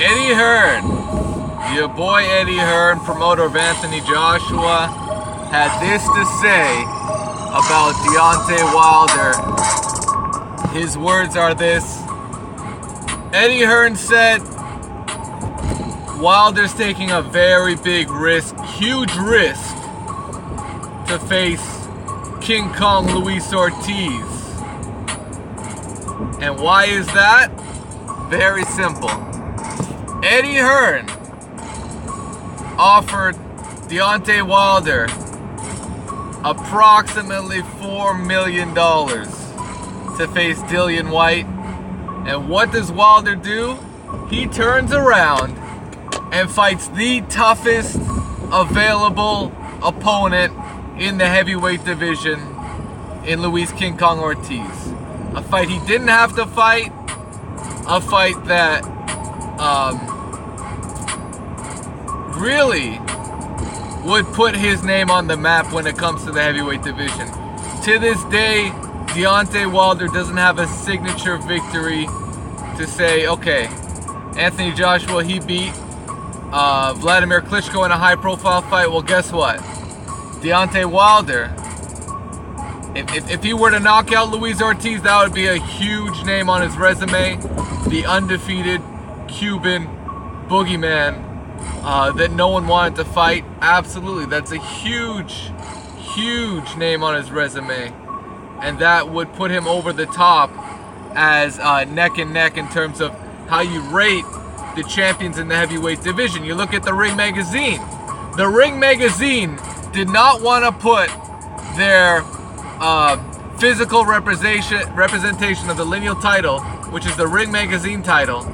Eddie Hearn, your boy Eddie Hearn, promoter of Anthony Joshua, had this to say about Deontay Wilder. His words are this. Eddie Hearn said, Wilder's taking a very big risk, huge risk, to face King Kong Luis Ortiz. And why is that? Very simple. Eddie Hearn offered Deontay Wilder approximately $4 million to face Dillian White. And what does Wilder do? He turns around and fights the toughest available opponent in the heavyweight division in Luis King Kong Ortiz. A fight he didn't have to fight. A fight that really would put his name on the map when it comes to the heavyweight division. To this day, Deontay Wilder doesn't have a signature victory to say, okay, Anthony Joshua, he beat Vladimir Klitschko in a high-profile fight. Well, guess what? Deontay Wilder, if he were to knock out Luis Ortiz, that would be a huge name on his resume. The undefeated Cuban boogeyman that no one wanted to fight. Absolutely, that's a huge, huge name on his resume. And that would put him over the top as neck and neck in terms of how you rate the champions in the heavyweight division. You look at the Ring Magazine. The Ring Magazine did not want to put their physical representation of the lineal title, which is the Ring Magazine title,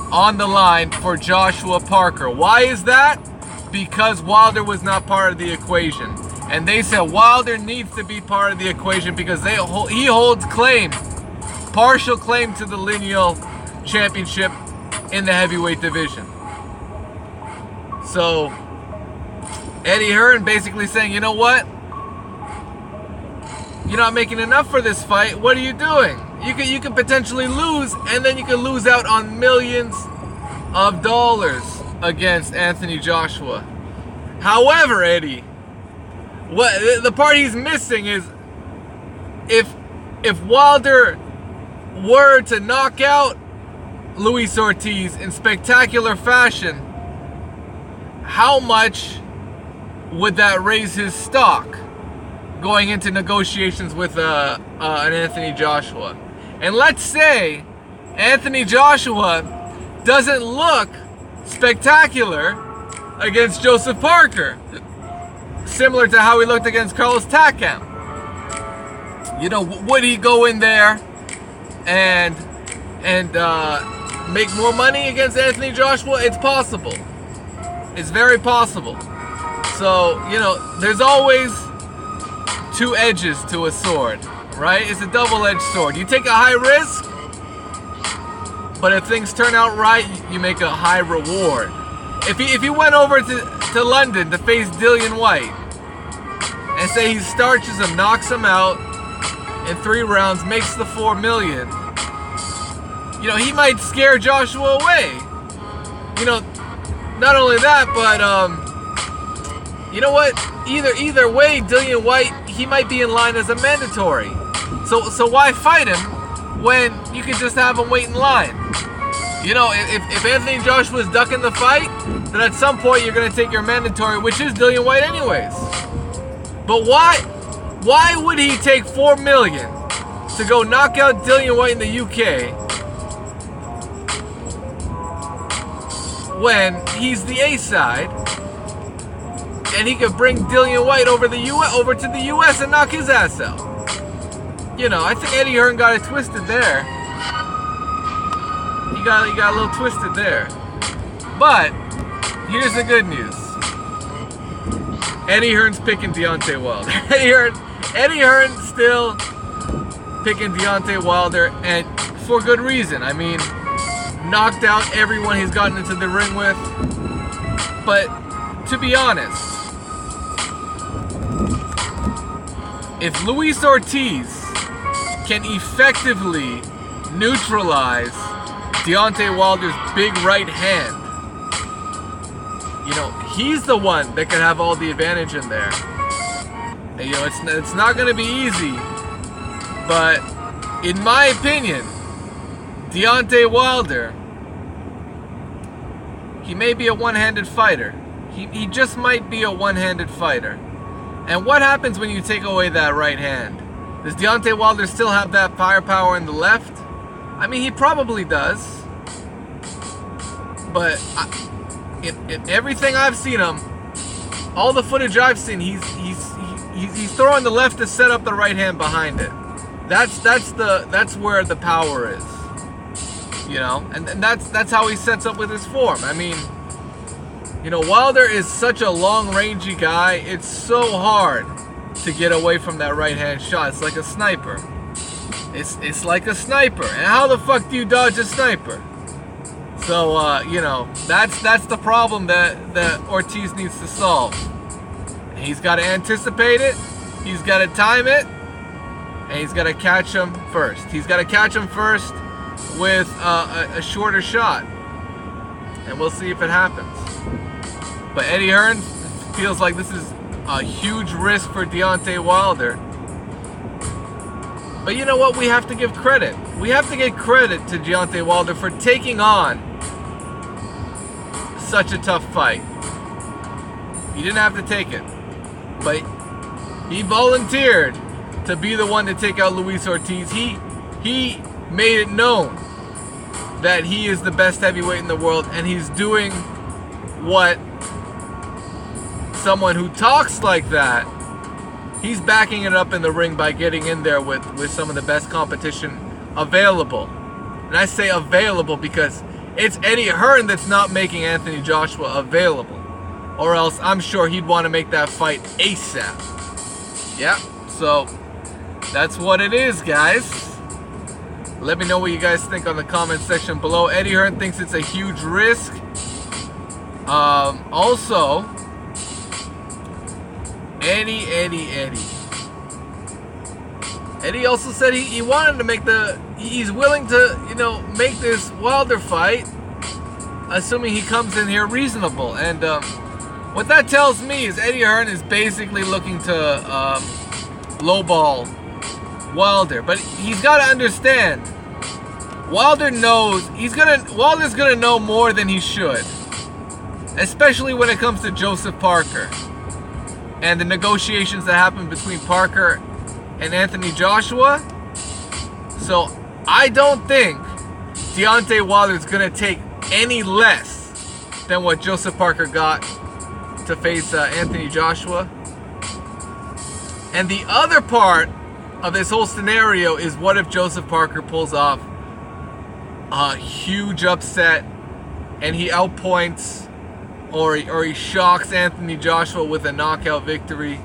on the line for Joshua Parker. Why is that? Because Wilder was not part of the equation. And they said Wilder needs to be part of the equation because he holds claim, partial claim to the lineal championship in the heavyweight division. So Eddie Hearn basically saying, you know what? You're not making enough for this fight. What are you doing? You can potentially lose, and then you can lose out on millions of dollars against Anthony Joshua. However, Eddie, what the part he's missing is if Wilder were to knock out Luis Ortiz in spectacular fashion, how much would that raise his stock going into negotiations with an Anthony Joshua? And let's say Anthony Joshua doesn't look spectacular against Joseph Parker, similar to how he looked against Carlos Takam. You know, would he go in there and make more money against Anthony Joshua? It's possible. It's very possible. So, you know, there's always two edges to a sword, right? It's a double-edged sword. You take a high risk, but if things turn out right, you make a high reward. If he went over to London to face Dillian White and say he starches him, knocks him out in 3 rounds, makes the $4 million, you know, he might scare Joshua away. You know, not only that, but you know what? Either way, Dillian White, he might be in line as a mandatory. So why fight him when you can just have him wait in line? You know, if Anthony Joshua is ducking the fight, then at some point you're going to take your mandatory, which is Dillian White anyways. But why would he take $4 million to go knock out Dillian White in the UK when he's the A side and he could bring Dillian White over to the US and knock his ass out? You know, I think Eddie Hearn got it twisted there. He got a little twisted there. But here's the good news. Eddie Hearn's picking Deontay Wilder. Eddie Hearn's still picking Deontay Wilder, and for good reason. I mean, knocked out everyone he's gotten into the ring with. But to be honest, if Luis Ortiz can effectively neutralize Deontay Wilder's big right hand. You know, he's the one that can have all the advantage in there. And, you know, it's not going to be easy, but in my opinion, Deontay Wilder, he may be a one-handed fighter. He just might be a one-handed fighter. And what happens when you take away that right hand? Does Deontay Wilder still have that firepower in the left? I mean, he probably does. But in everything I've seen him, all the footage I've seen, he's throwing the left to set up the right hand behind it. That's where the power is. You know, and that's how he sets up with his form. I mean, you know, Wilder is such a long-rangey guy. It's so hard to get away from that right-hand shot. It's like a sniper. It's like a sniper. And how the fuck do you dodge a sniper? So, you know, that's the problem that Ortiz needs to solve. He's got to anticipate it. He's got to time it. And he's got to catch him first. He's got to catch him first with a shorter shot. And we'll see if it happens. But Eddie Hearn feels like this is a huge risk for Deontay Wilder. But you know what? We have to give credit. We have to give credit to Deontay Wilder for taking on such a tough fight. He didn't have to take it. But he volunteered to be the one to take out Luis Ortiz. He made it known that he is the best heavyweight in the world, and he's doing what someone who talks like that, he's backing it up in the ring by getting in there with some of the best competition available. And I say available because it's Eddie Hearn that's not making Anthony Joshua available. Or else I'm sure he'd want to make that fight ASAP. Yeah, so that's what it is, guys. Let me know what you guys think on the comment section below. Eddie Hearn thinks it's a huge risk. Also, Eddie also said he wanted to make he's willing to, you know, make this Wilder fight, assuming he comes in here reasonable. And what that tells me is Eddie Hearn is basically looking to lowball Wilder. But he's got to understand, Wilder knows Wilder's gonna know more than he should, especially when it comes to Joseph Parker and the negotiations that happened between Parker and Anthony Joshua. So I don't think Deontay Wilder is going to take any less than what Joseph Parker got to face Anthony Joshua. And the other part of this whole scenario is, what if Joseph Parker pulls off a huge upset and he outpoints or he shocks Anthony Joshua with a knockout victory?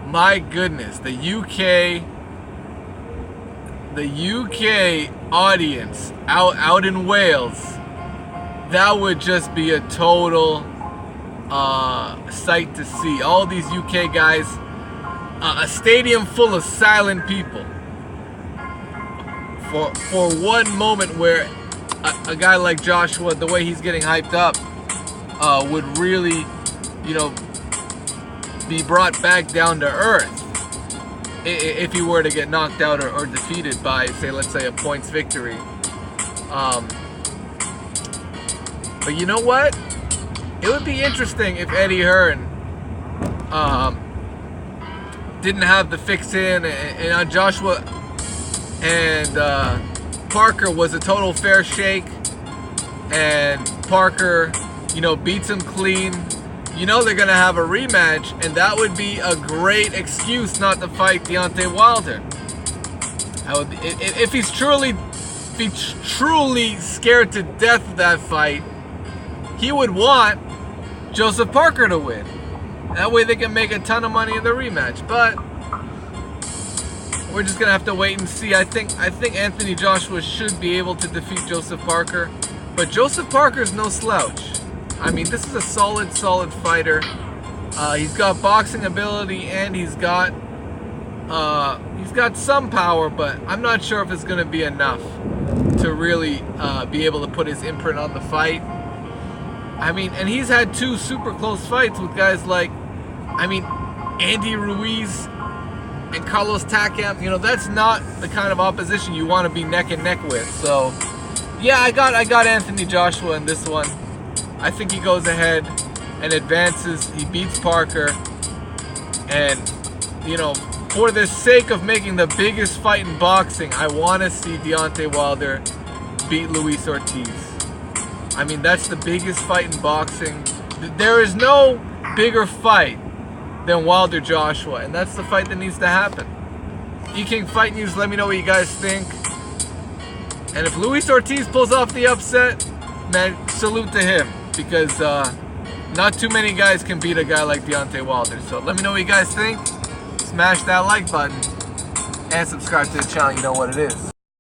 My goodness, the UK audience out in Wales, that would just be a total sight to see. All these UK guys, a stadium full of silent people for one moment where a guy like Joshua, the way he's getting hyped up, would really, you know, be brought back down to earth if he were to get knocked out or defeated by, say, let's say, a points victory. But you know what? It would be interesting if Eddie Hearn didn't have the fix in, and Joshua and Parker was a total fair shake, and Parker, you know, beats him clean. You know they're gonna have a rematch, and that would be a great excuse not to fight Deontay Wilder. If he's truly scared to death of that fight, he would want Joseph Parker to win. That way they can make a ton of money in the rematch. But we're just gonna have to wait and see. I think Anthony Joshua should be able to defeat Joseph Parker, but Joseph Parker's no slouch. I mean, this is a solid fighter. He's got boxing ability, and he's got He's got some power, but I'm not sure if it's going to be enough to really be able to put his imprint on the fight. I mean, and he's had 2 super close fights with guys like, I mean, Andy Ruiz and Carlos Takam. You know, that's not the kind of opposition you want to be neck and neck with. So, yeah, I got Anthony Joshua in this one. I think he goes ahead and advances. He beats Parker. And, you know, for the sake of making the biggest fight in boxing, I want to see Deontay Wilder beat Luis Ortiz. I mean, that's the biggest fight in boxing. There is no bigger fight than Wilder Joshua, and that's the fight that needs to happen. E-King Fight News, let me know what you guys think. And if Luis Ortiz pulls off the upset, man, salute to him, because not too many guys can beat a guy like Deontay Wilder. So let me know what you guys think. Smash that like button and subscribe to the channel. You know what it is.